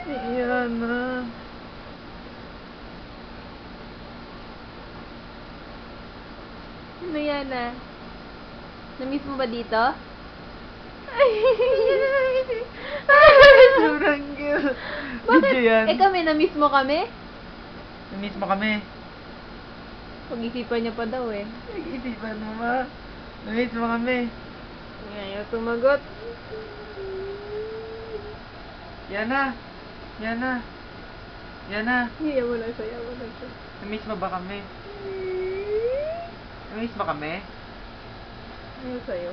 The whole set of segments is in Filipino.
Iyan na. Ano yan ah? Na-miss mo ba dito? Sobrang cute. Bakit? Video yan. Eh kami, na-miss mo kami? Na-miss mo kami. Pag-isipan niya pa daw eh. Nag-isipan mo ba? Na-miss mo kami. Ngayon, sumagot. Yan na. Yan na. Yan na. Hiya mo na siya, mo na siya. Na-miss mo ba kami? Na-miss mo kami? Ano sa'yo?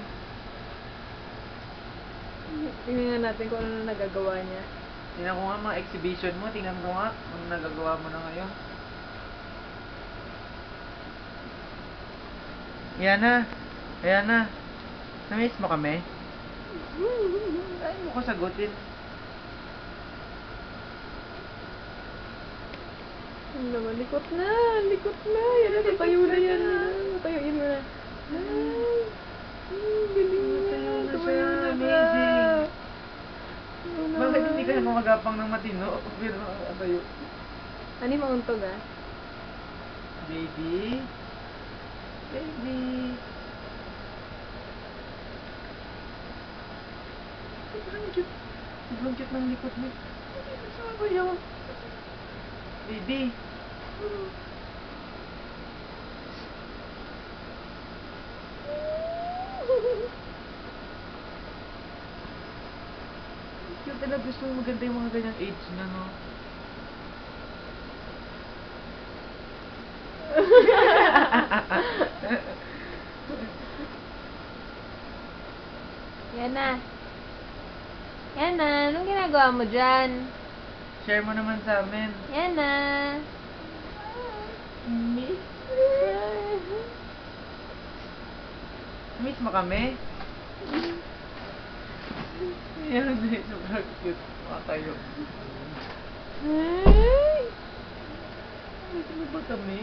Tingnan natin kung ano nagagawa niya. Tingnan ko nga mga exhibition mo. Tingnan ko nga kung ano nagagawa mo na ngayon. Yan na. Ayan na. Na-miss mo kami? Ayaw mo ko sagutin. Ano naman, likot na. Likot na. Yan na, tayo na yan. Tayuin mo na. Ay, galing na. Tayo na siya. Tumayo na Amazing. Ano Bakit naman? hindi ka magapang ng matino? Pero tayo. Ano yung mauntog ah? Baby. Baby. Sobrang cute. Sobrang cute ng likod mo. Sabayaw. Baby. Cute talaga. Gusto mo maganda yung mga ganyang age na, no? Yan na. Yan na. Anong ginagawa mo dyan? Share mo naman sa amin. Yan na. Miss? Miss mo kami? Ayan, sobrang cute. Makayo. Ay! Miss mo ba kami?